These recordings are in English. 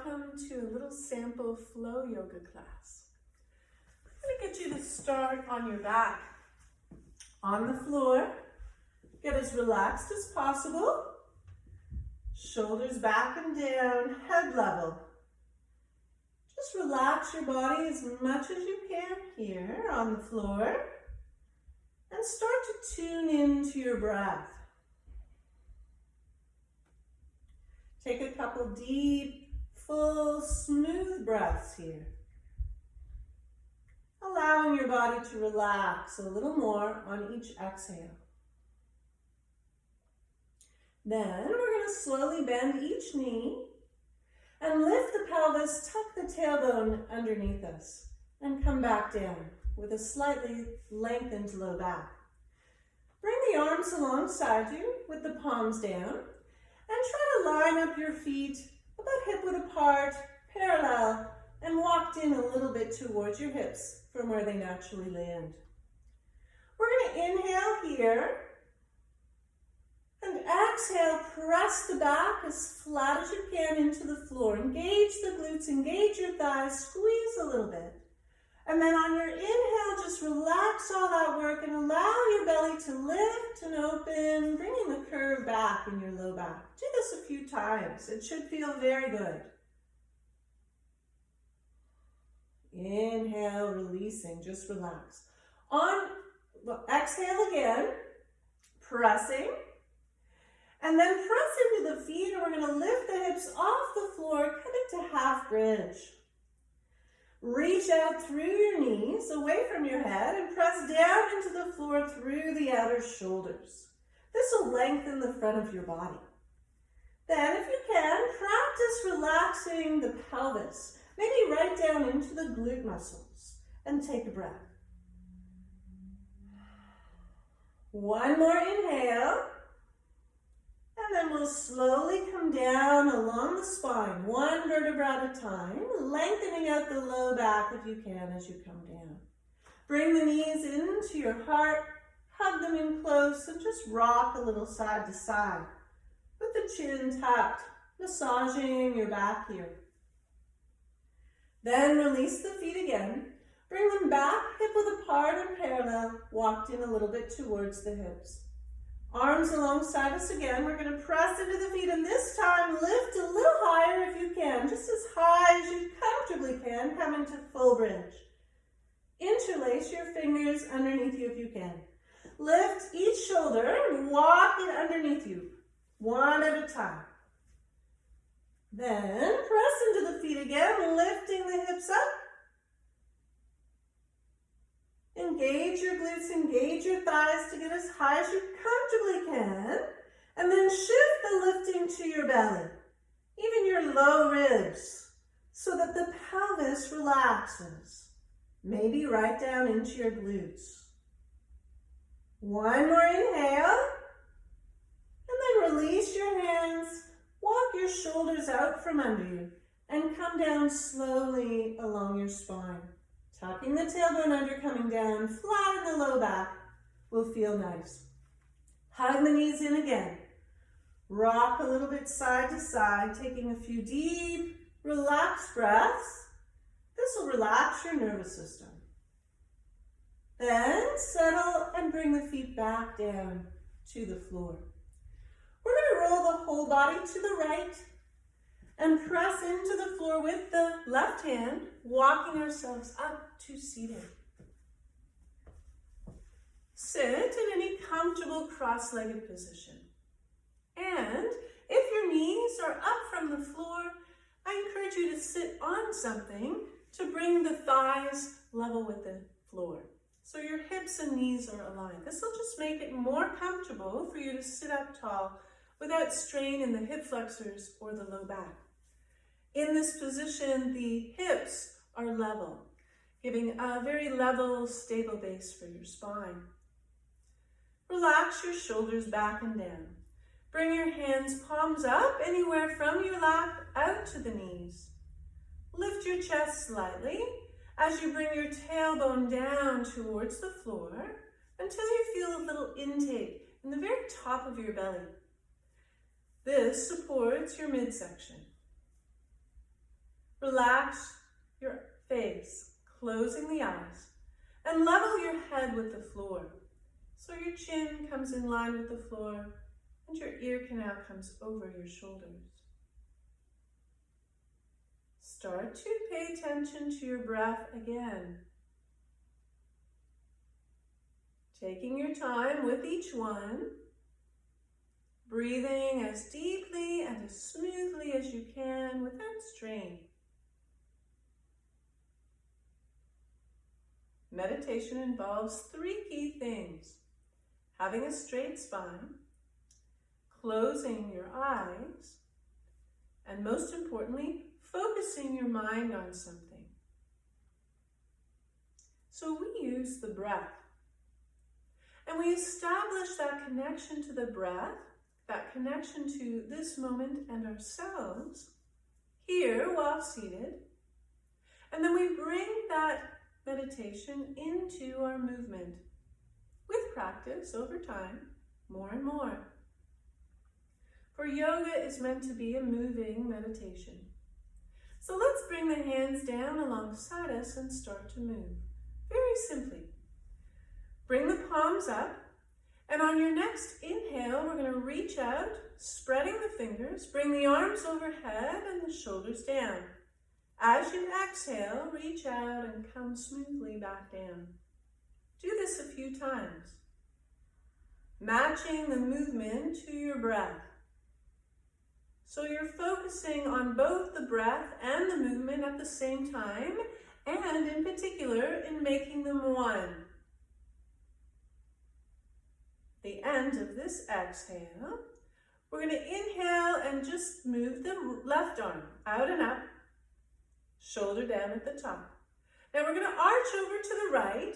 welcome to a little sample flow yoga class. I'm going to get you to start on your back, on the floor. Get as relaxed as possible. Shoulders back and down, head level. Just relax your body as much as you can here on the floor. And start to tune into your breath. Take a couple deep, full, smooth breaths here. Allowing your body to relax a little more on each exhale. Then we're going to slowly bend each knee and lift the pelvis, tuck the tailbone underneath us, and come back down with a slightly lengthened low back. Bring the arms alongside you with the palms down. And try to line up your feet about hip-width apart, parallel, and walked in a little bit towards your hips from where they naturally land. We're going to inhale here, and exhale, press the back as flat as you can into the floor. Engage the glutes, engage your thighs, squeeze a little bit. And then on your inhale, just relax all that work and allow your belly to lift and open, bringing the curve back in your low back. Do this a few times. It should feel very good. Inhale, releasing, just relax. Exhale again, pressing. And then press into the feet, and we're going to lift the hips off the floor, come into half bridge. Reach out through your knees, away from your head, and press down into the floor through the outer shoulders. This will lengthen the front of your body. Then, if you can, practice relaxing the pelvis, maybe right down into the glute muscles, and take a breath. One more inhale. And then we'll slowly come down along the spine, one vertebra at a time, lengthening out the low back if you can as you come down. Bring the knees into your heart, hug them in close, and just rock a little side to side with the chin tucked, massaging your back here. Then release the feet again. Bring them back, hip-width apart and parallel, walked in a little bit towards the hips. Arms alongside us again. We're going to press into the feet, and this time lift a little higher if you can, just as high as you comfortably can. Come into full bridge. Interlace your fingers underneath you if you can. Lift each shoulder and walk it underneath you, one at a time. Then press into the feet again, lifting the hips up. Engage your glutes, engage your thighs to get as high as you comfortably can. And then shift the lifting to your belly, even your low ribs, so that the pelvis relaxes. Maybe right down into your glutes. One more inhale. And then release your hands. Walk your shoulders out from under you and come down slowly along your spine. Tucking the tailbone under, coming down, flat in the low back will feel nice. Hug the knees in again. Rock a little bit side to side, taking a few deep, relaxed breaths. This will relax your nervous system. Then settle and bring the feet back down to the floor. We're going to roll the whole body to the right and press into the floor with the left hand, walking ourselves up to seated. Sit in any comfortable cross-legged position. And if your knees are up from the floor, I encourage you to sit on something to bring the thighs level with the floor. So your hips and knees are aligned. This will just make it more comfortable for you to sit up tall without strain in the hip flexors or the low back. In this position, the hips are level, giving a very level, stable base for your spine. Relax your shoulders back and down. Bring your hands, palms up, anywhere from your lap out to the knees. Lift your chest slightly as you bring your tailbone down towards the floor until you feel a little intake in the very top of your belly. This supports your midsection. Relax your face, closing the eyes, and level your head with the floor. So your chin comes in line with the floor and your ear canal comes over your shoulders. Start to pay attention to your breath again. Taking your time with each one, breathing as deeply and as smoothly as you can without strain. Meditation involves 3 key things: having a straight spine, closing your eyes, and most importantly, focusing your mind on something. So we use the breath. And we establish that connection to the breath, that connection to this moment and ourselves here while seated. And then we bring that meditation into our movement with practice over time, more and more. For yoga is meant to be a moving meditation. So let's bring the hands down alongside us and start to move. Very simply. Bring the palms up, and on your next inhale, we're going to reach out, spreading the fingers, bring the arms overhead and the shoulders down. As you exhale, reach out and come smoothly back down. Do this a few times, matching the movement to your breath. So you're focusing on both the breath and the movement at the same time, and in particular, in making them one. The end of this exhale, we're going to inhale and just move the left arm out and up, shoulder down at the top. Now we're going to arch over to the right,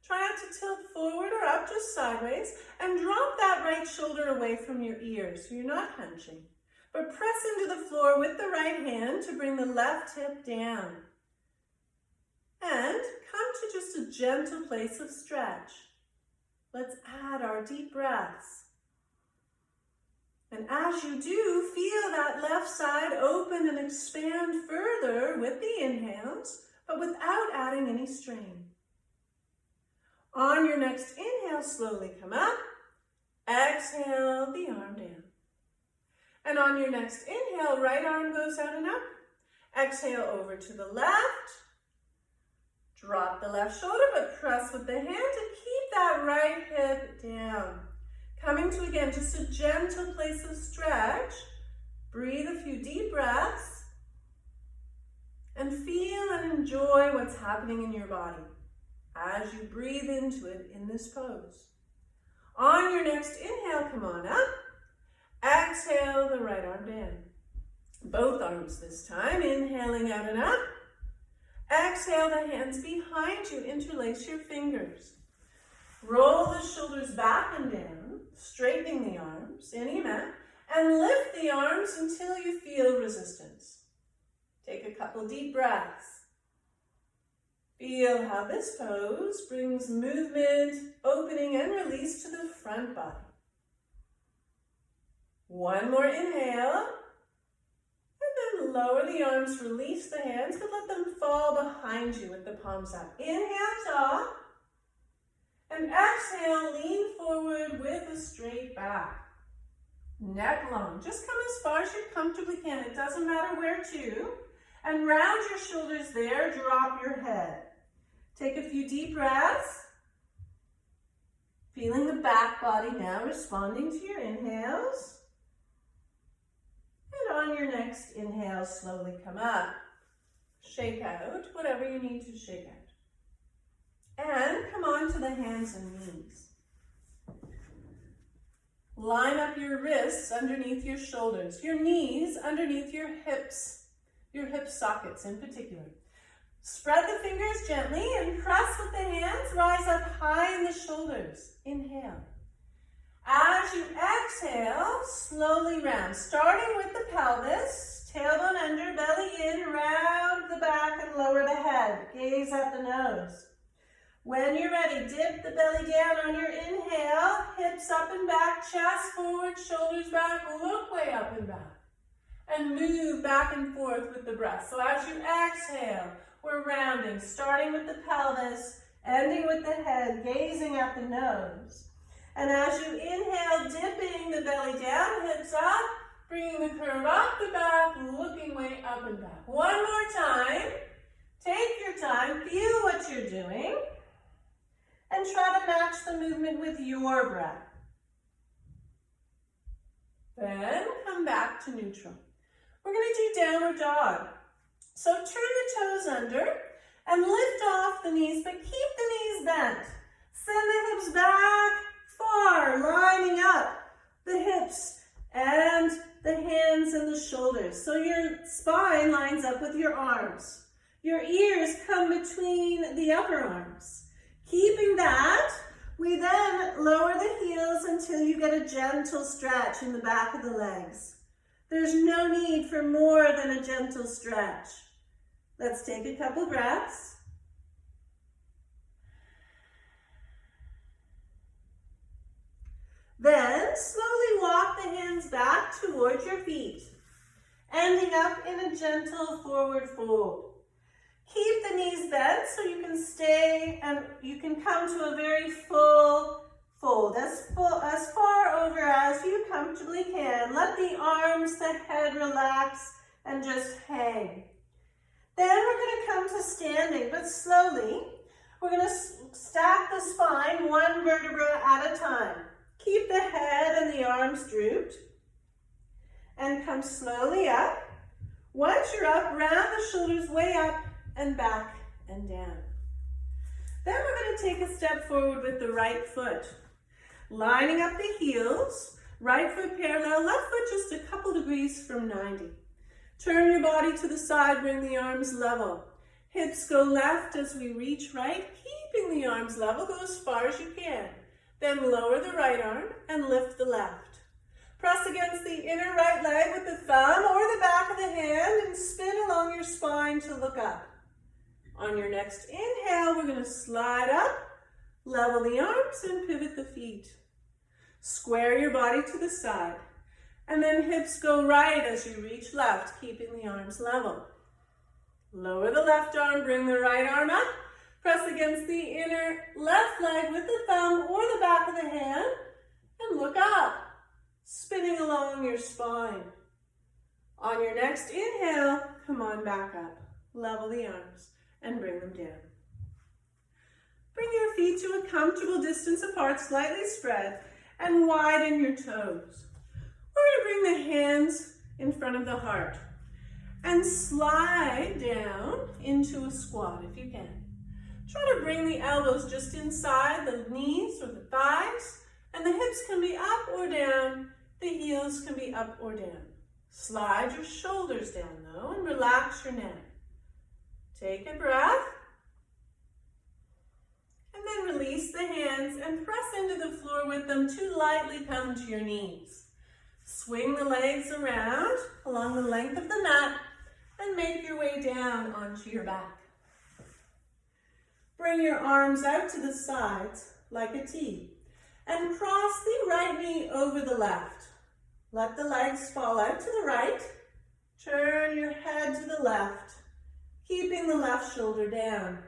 try not to tilt forward or up, just sideways, and drop that right shoulder away from your ears so you're not hunching. But press into the floor with the right hand to bring the left hip down. And come to just a gentle place of stretch. Let's add our deep breaths. And as you do, feel that left side open and expand further with the inhales, but without adding any strain. On your next inhale, slowly come up. Exhale the arm down. And on your next inhale, right arm goes out and up. Exhale over to the left. Drop the left shoulder, but press with the hand and keep that right hip down. Coming to, again, just a gentle place of stretch. Breathe a few deep breaths. And feel and enjoy what's happening in your body as you breathe into it in this pose. On your next inhale, come on up. Exhale the right arm down. Both arms this time, inhaling out and up. Exhale the hands behind you, interlace your fingers. Roll the shoulders back and down, straightening the arms, in you mat, and lift the arms until you feel resistance. Take a couple deep breaths. Feel how this pose brings movement, opening, and release to the front body. One more inhale. Lower the arms, release the hands, but let them fall behind you with the palms up. Inhale, tall. And exhale, lean forward with a straight back. Neck long. Just come as far as you comfortably can. It doesn't matter where to. And round your shoulders there, drop your head. Take a few deep breaths. Feeling the back body now responding to your inhales. And on your next inhale, slowly come up. Shake out whatever you need to shake out. And come on to the hands and knees. Line up your wrists underneath your shoulders, your knees underneath your hips, your hip sockets in particular. Spread the fingers gently and press with the hands, rise up high in the shoulders. Inhale. As you exhale, slowly round, starting with the pelvis, tailbone under, belly in, round the back and lower the head. Gaze at the nose. When you're ready, dip the belly down on your inhale, hips up and back, chest forward, shoulders back, look way up and back. and move back and forth with the breath. So as you exhale, we're rounding, starting with the pelvis, ending with the head, gazing at the nose. And as you inhale, dipping the belly down, hips up, bringing the curve up the back, looking way up and back. One more time. Take your time, feel what you're doing, and try to match the movement with your breath. Then come back to neutral. We're going to do downward dog. So turn the toes under and lift off the knees, but keep the knees bent. Send the hips back far, lining up the hips and the hands and the shoulders. So your spine lines up with your arms. Your ears come between the upper arms. Keeping that, we then lower the heels until you get a gentle stretch in the back of the legs. There's no need for more than a gentle stretch. Let's take a couple breaths. Then slowly walk the hands back towards your feet, ending up in a gentle forward fold. Keep the knees bent so you can stay and you can come to a very full fold, as far over as you comfortably can. Let the arms, the head relax and just hang. Then we're going to come to standing, but slowly. We're going to stack the spine one vertebra at a time. Keep the head and the arms drooped and come slowly up. Once you're up, round the shoulders way up and back and down. Then we're going to take a step forward with the right foot. Lining up the heels, right foot parallel, left foot just a couple degrees from 90. Turn your body to the side, bring the arms level. Hips go left as we reach right, keeping the arms level, go as far as you can. Then lower the right arm and lift the left. Press against the inner right leg with the thumb or the back of the hand and spin along your spine to look up. On your next inhale, we're going to slide up, level the arms, and pivot the feet. Square your body to the side. And then hips go right as you reach left, keeping the arms level. Lower the left arm, bring the right arm up. Press against the inner left leg with the thumb or the back of the hand, and look up, spinning along your spine. On your next inhale, come on back up. Level the arms and bring them down. Bring your feet to a comfortable distance apart, slightly spread, and widen your toes. We're going to bring the hands in front of the heart and slide down into a squat if you can. Try to bring the elbows just inside the knees or the thighs, and the hips can be up or down, the heels can be up or down. Slide your shoulders down though and relax your neck. Take a breath, and then release the hands and press into the floor with them to lightly come to your knees. Swing the legs around along the length of the mat and make your way down onto your back. Bring your arms out to the sides like a T and cross the right knee over the left. Let the legs fall out to the right. Turn your head to the left, keeping the left shoulder down.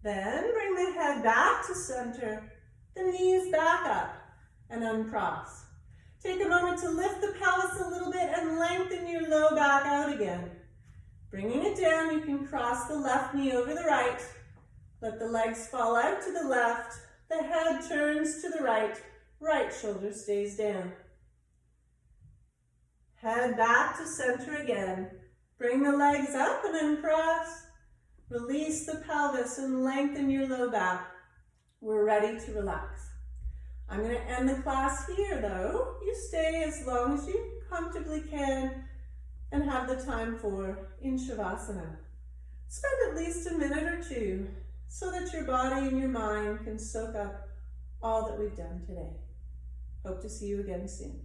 Then bring the head back to center, the knees back up and uncross. Take a moment to lift the pelvis a little bit and lengthen your low back out again. Bringing it down, you can cross the left knee over the right. Let the legs fall out to the left. The head turns to the right. Right shoulder stays down. Head back to center again. Bring the legs up and uncross. Release the pelvis and lengthen your low back. We're ready to relax. I'm going to end the class here though. You stay as long as you comfortably can and have the time for in Shavasana. Spend at least a minute or two so that your body and your mind can soak up all that we've done today. Hope to see you again soon.